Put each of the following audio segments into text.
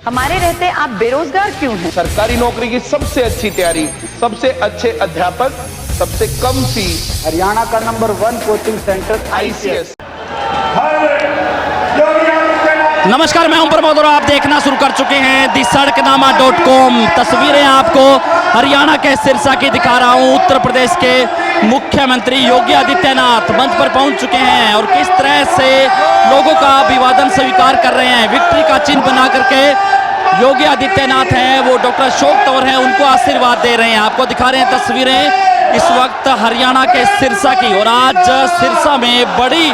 हमारे रहते आप बेरोजगार क्यों हैं? सरकारी नौकरी की सबसे अच्छी तैयारी, सबसे अच्छे अध्यापक, सबसे कम फीस। हरियाणा का नंबर 1 कोचिंग सेंटर ICS। नमस्कार, मैं हूं प्रमोद और आप देखना शुरू कर चुके हैं दी-सड़कनामा.com। तस्वीरें आपको हरियाणा के सिरसा की दिखा रहा हूं। उत्तर प्रदेश के मुख्यमंत्री योगी आदित्यनाथ मंच पर पहुंच चुके हैं और किस तरह से लोगों का अभिवादन स्वीकार कर रहे हैं। विक्ट्री का चिन्ह बना करके योगी आदित्यनाथ हैं, वो डॉक्टर अशोक तंवर हैं, उनको आशीर्वाद दे रहे हैं। आपको दिखा रहे हैं तस्वीरें इस वक्त हरियाणा के सिरसा की। और आज सिरसा में बड़ी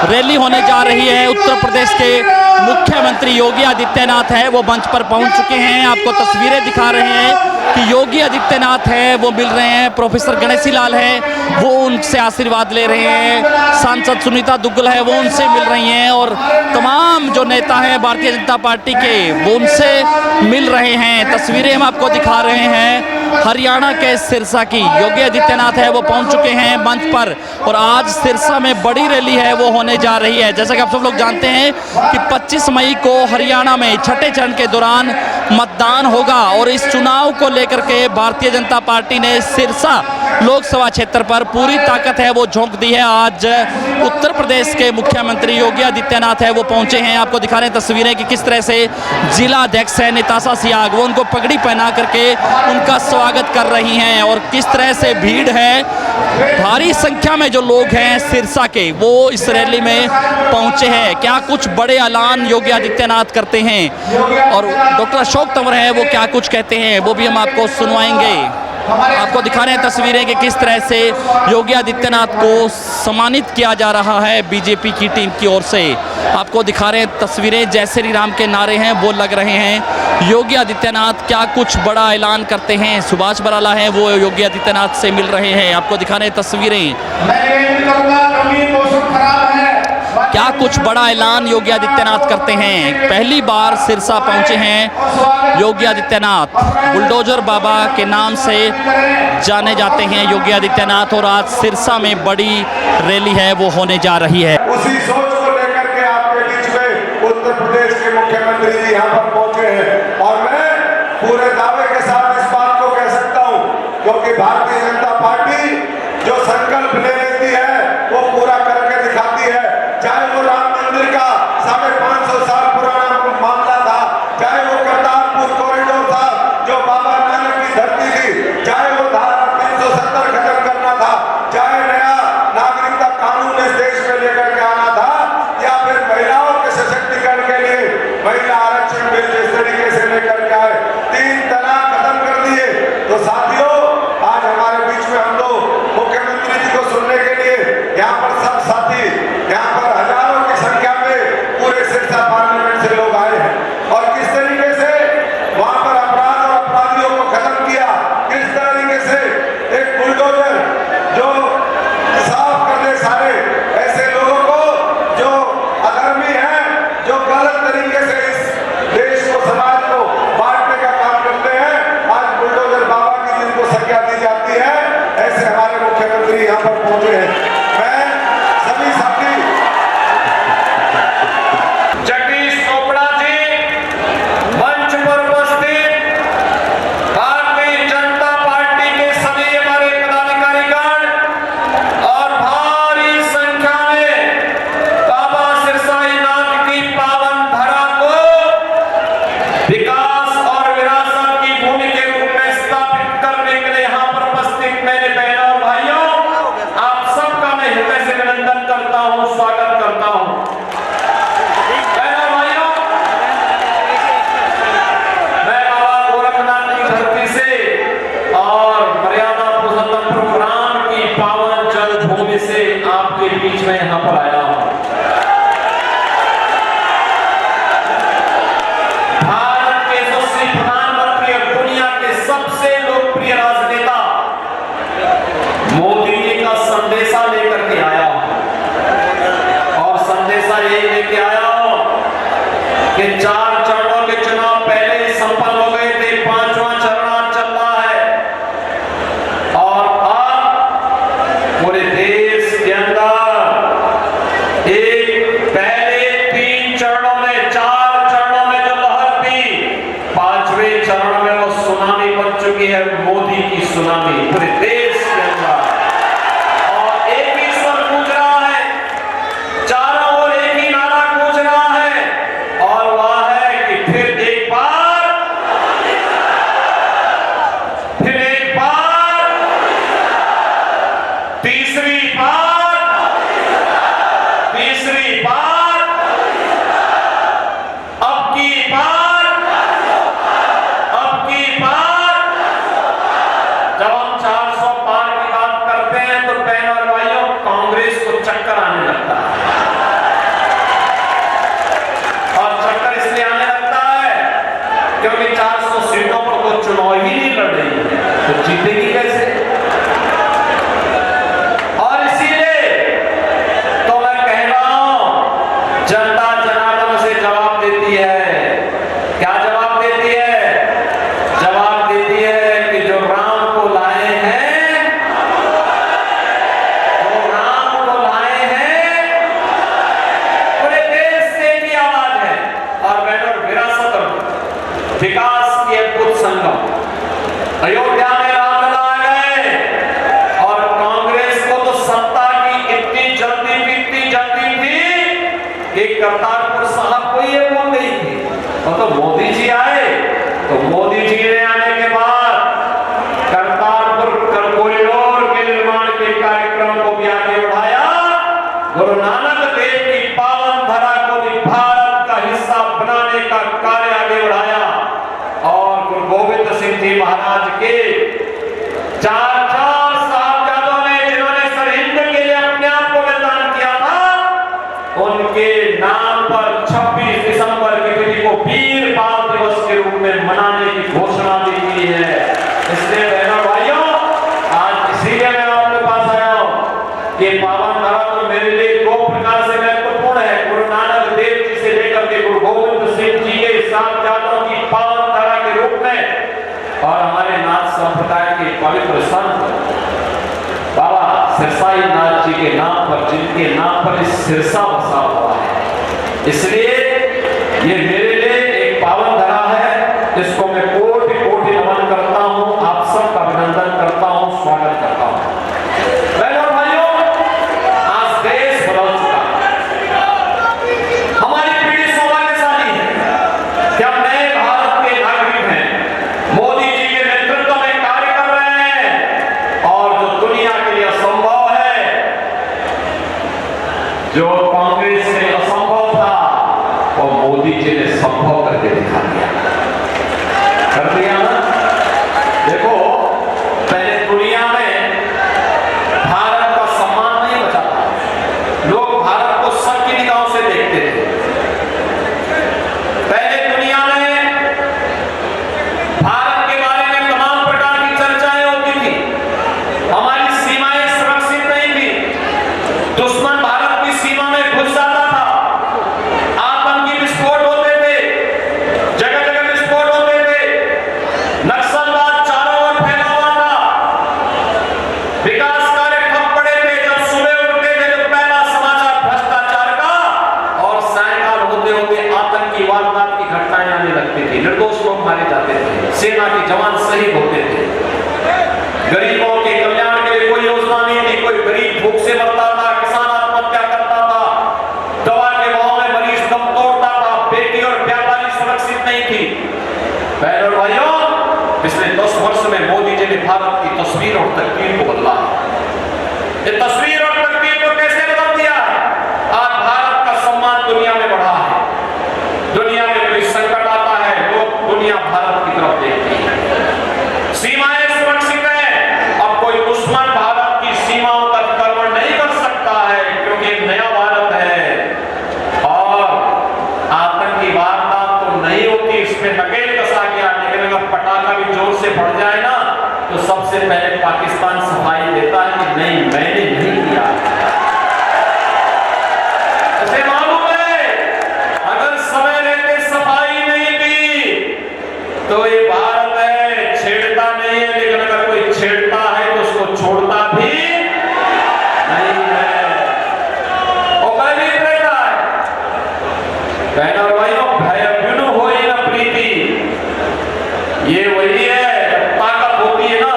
रैली होने जा रही है। उत्तर प्रदेश के मुख्यमंत्री योगी आदित्यनाथ है, वो मंच पर पहुंच चुके हैं। आपको तस्वीरें दिखा रहे हैं कि योगी आदित्यनाथ है, वो मिल रहे हैं। प्रोफेसर गणेशी लाल है, वो उनसे आशीर्वाद ले रहे हैं। सांसद सुनीता दुग्गल है, वो उनसे मिल रही हैं। और तमाम जो नेता हैं भारतीय जनता पार्टी के, वो उनसे मिल रहे हैं। तस्वीरें हम आपको दिखा रहे हैं हरियाणा के सिरसा की। योगी आदित्यनाथ है, वो पहुंच चुके हैं मंच पर और आज सिरसा में बड़ी रैली है, वो होने जा रही है। जैसा कि आप सब लोग जानते हैं कि 25 मई को हरियाणा में छठे चरण के दौरान मतदान होगा और इस चुनाव को लेकर के भारतीय जनता पार्टी ने सिरसा लोकसभा क्षेत्र पर पूरी ताकत है, वो झोंक दी है। आज उत्तर प्रदेश के मुख्यमंत्री योगी आदित्यनाथ है, वो पहुंचे हैं। आपको दिखा रहे हैं तस्वीरें कि किस तरह से जिला अध्यक्ष है निताशा सियाग, वो उनको पगड़ी पहना करके उनका स्वागत कर रही हैं। और किस तरह से भीड़ है, भारी संख्या में जो लोग हैं सिरसा के, वो इस रैली में पहुंचे हैं। क्या कुछ बड़े ऐलान योगी आदित्यनाथ करते हैं और डॉक्टर अशोक तंवर हैं, वो क्या कुछ कहते हैं, वो भी हम आपको सुनवाएंगे। आपको दिखा रहे हैं तस्वीरें कि किस तरह से योगी आदित्यनाथ को सम्मानित किया जा रहा है बीजेपी की टीम की ओर से। आपको दिखा रहे हैं तस्वीरें, जय श्री राम के नारे हैं वो लग रहे हैं। योगी आदित्यनाथ क्या कुछ बड़ा ऐलान करते हैं। सुभाष बराला हैं, वो योगी आदित्यनाथ से मिल रहे हैं। आपको दिखा रहे हैं तस्वीरें, क्या कुछ बड़ा ऐलान योगी आदित्यनाथ करते हैं। पहली बार सिरसा पहुंचे हैं योगी आदित्यनाथ, बुलडोजर बाबा के नाम से जाने जाते हैं योगी आदित्यनाथ। और आज सिरसा में बड़ी रैली है, वो होने जा रही है। उसी सोच को लेकर के आपके बीच में उत्तर प्रदेश के मुख्यमंत्री जी यहाँ पर पहुंचे हैं और मैं पूरे दावे के साथ इस बात को कह सकता हूँ, क्योंकि भारतीय जनता पार्टी जो संकल्प ले लेती है वो पूरा करके दिखाती है। चाहे वो राम मंदिर का 550 साल पुराना मामला था, चाहे वो करतारपुर कॉरिडोर था जो बाबा नानक की धरती थी, चाहे वो धारा 370 खत्म करना था, चाहे नया नागरिकता कानून इस देश में लेकर के आना था, या फिर महिलाओं के सशक्तिकरण के लिए महिला आरक्षण बिल जिस तरीके से लेकर के आए, 3 तलाक खत्म कर दिए। तो साथियों, आज हमारे बीच सुनामी पूरे देश के अंदर, और एक ही स्वर गूंज रहा है, चारों ओर एक ही नारा गूंज रहा है, और वह है कि फिर एक बार, तीसरी बार, अब की बार, जब हम 400 पार की बात करते हैं तो बहन और भाइयों कांग्रेस को चक्कर आने लगता है, और चक्कर इसलिए आने लगता है क्योंकि 400 सीटों पर तो चुनाव ही नहीं लड़ रही है, तो जीतेगी कैसे? और इसीलिए तो मैं कह रहा हूं, जनता जनार्दन से जवाब देती है। क्या जवाब देती है? जवाब देती है कि जो राम को लाए हैं, पूरे देश से की आवाज है, और बैनर विरासत और विकास की अद्भुत संगम। अयोध्या में रामलला आ गए, और कांग्रेस को तो सत्ता की इतनी जल्दी थी कि करतारपुर साहब को ये बोल गई थी, और तो मोदी जी आए, तो मोदी जी ने आने के बाद करतारपुर कॉरिडोर के निर्माण के कार्यक्रम को भी आगे बढ़ाया। गुरु नानक देव की पावन धरा को भी भारत का हिस्सा बनाने का कार्य आगे बढ़ाया, और गुरु गोविंद सिंह जी महाराज के 4 साहबजादों ने, जिन्होंने सरहिंद के लिए अपने आप को बलिदान किया था, उनके नाम पर 26 दिसंबर की तिथि को वीर बाल दिवस के रूप में मनाने की घोषणा भी की है। इसलिए बहनों भाइयों, आज इसीलिए मैं आपके पास आया हूं कि पावन धरा तो मेरे लिए 2 प्रकार से महत्वपूर्ण है। गुरु नानक देव जी से लेकर के गुरु गोविंद सिंह जी के साहबजादों की पावन धरा के रूप में, और हमारे नाथ संप्रदाय के पवित्र संत बाबा सिरसाई नाथ जी के नाम पर, जिनके नाम पर इस सिरसा बसा हुआ है, इसलिए ये मेरे लिए एक पावन धरा है, जिसको मैं कोटि कोटि नमन करता हूं, आप सबका अभिनंदन करता हूं, स्वागत करता हूं। बहनों भाइयों, आज देश बदल चुका है, हमारी पीढ़ी सौभाग्यशाली है कि हम नए भारत के नागरिक हैं, मोदी जी के नेतृत्व में कार्य कर रहे हैं, और जो दुनिया के लिए असंभव है, जो कांग्रेस से असंभव था, वो मोदी जी ने संभव करके दिखा दिया, कर दिया ना। देखो, पहले दुनिया में भारत का सम्मान नहीं बचा था, लोग भारत को सर की निगाहों से देखते थे। पहले दुनिया में भारत के बारे में तमाम प्रकार की चर्चाएं होती थी, हमारी सीमाएं सुरक्षित नहीं थी, दुश्मन भारत की सीमा में घुस जाता था, आतंकी विस्फोट होते थे, जगह जगह विस्फोट होते थे, नक्सलवाद चारों ओर फैला हुआ था, विकास कार्य ठप पड़े थे। जब सुबह उठते थे तो पहला समाचार भ्रष्टाचार का, और सायकाल होते होते आतंकी वारदात की घटनाएं आने लगती थी, निर्दोष लोग मारे जाते थे, सेना के जवान शहीद होते थे, गरीबों के कल्याण के लिए कोई योजना नहीं थी, कोई गरीब भूख से मरता था, किसान आत्महत्या करता था, दवा के भाव में मरीज दम तोड़ता था, बेटी और व्यापारी सुरक्षित नहीं थी। बहनों और भाइयों, पिछले 10 वर्ष में मोदी जी ने भारत की तस्वीर और तकदीर को बदला है। ये तस्वीर और तकदीर को कैसे बदल दिया है? आज भारत का सम्मान दुनिया में बढ़ा है, दुनिया में कोई संकट आता है, लोग दुनिया भारत की तरफ देखती है, सीमाएं सुरक्षित है, अब कोई दुश्मन भारत की सीमाओं तक आक्रमण नहीं कर सकता है, क्योंकि एक नया भारत है, और आतंकी वारदात तो नहीं होती, इसमें नकेल कसा गया। लेकिन अगर पटाखा भी जोर से बढ़ जाए ना, तो सबसे पहले पाकिस्तान सफाई देता है कि नहीं, मैंने नहीं किया। उसे मालूम है अगर समय रहते सफाई नहीं की तो ये भारत है, छेड़ता नहीं है, लेकिन अगर कोई छेड़ता है तो उसको छोड़ता भी नहीं है, वो भयभीत रहता है। बहनों और भाइयों, भय बिनु होई न प्रीति, ये वही है, जब ताकत होती है ना,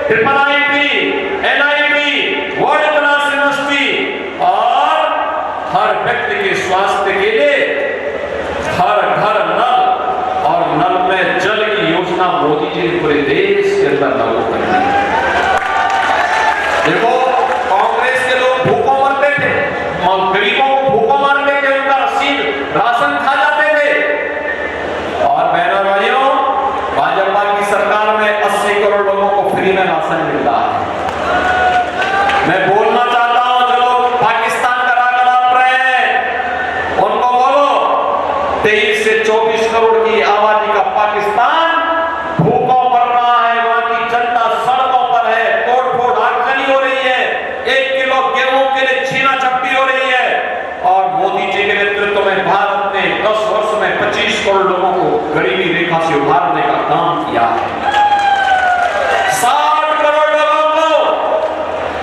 IIT, NIT, world class university और हर व्यक्ति के स्वास्थ्य के लिए हर घर नल और नल में जल की योजना मोदी जी ने पूरे देश के अंदर लागू कर दी। देखो, कांग्रेस के लोग भूखों मरते थे, गरीबों को भूखों मारते थे, उनका राशन खा जाते थे। और बहनों भाइयों, भाजपा की सरकार में 80 करोड़ लोगों को फ्री में राशन मिल रहा है। मैं बोलना चाहता हूं, जो लोग पाकिस्तान का राग अलाप रहे हैं, उनको बोलो 23 से 24 करोड़ की आबादी का पाकिस्तान भूखों मर रहा है। वहां की जनता सड़कों पर है, तोड़-फोड़ आगजनी हो रही है, 1 किलो गेहूं के लिए छीना झपटी हो रही है। और मोदी जी के नेतृत्व में भारत ने 10 वर्ष में 25 करोड़ लोगों को गरीबी रेखा से उभारने का काम किया है। 60 करोड़ लोगों को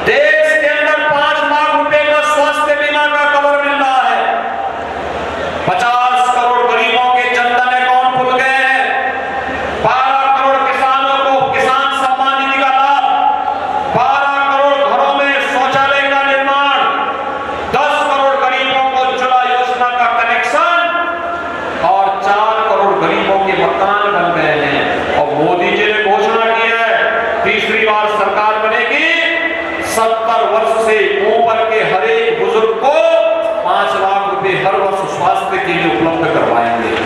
देश के अंदर 5 लाख रुपए का स्वास्थ्य बीमा का कवर मिल रहा है। 50 करोड़ गरीबों के जनधन अकाउंट खुल गए हैं। 12 करोड़ किसानों को किसान सम्मान निधि का लाभ, 12 करोड़ घरों में शौचालय का निर्माण, 10 करोड़ गरीबों को उज्ज्वला योजना का कनेक्शन और 4 करोड़ गरीबों के मकान बन गए हैं। और मोदी जी ने घोषणा की है, तीसरी बार सरकार बनेगी, 70 वर्ष से ऊपर के हर एक बुजुर्ग को 5 लाख रुपए हर वर्ष स्वास्थ्य के लिए उपलब्ध करवाएंगे।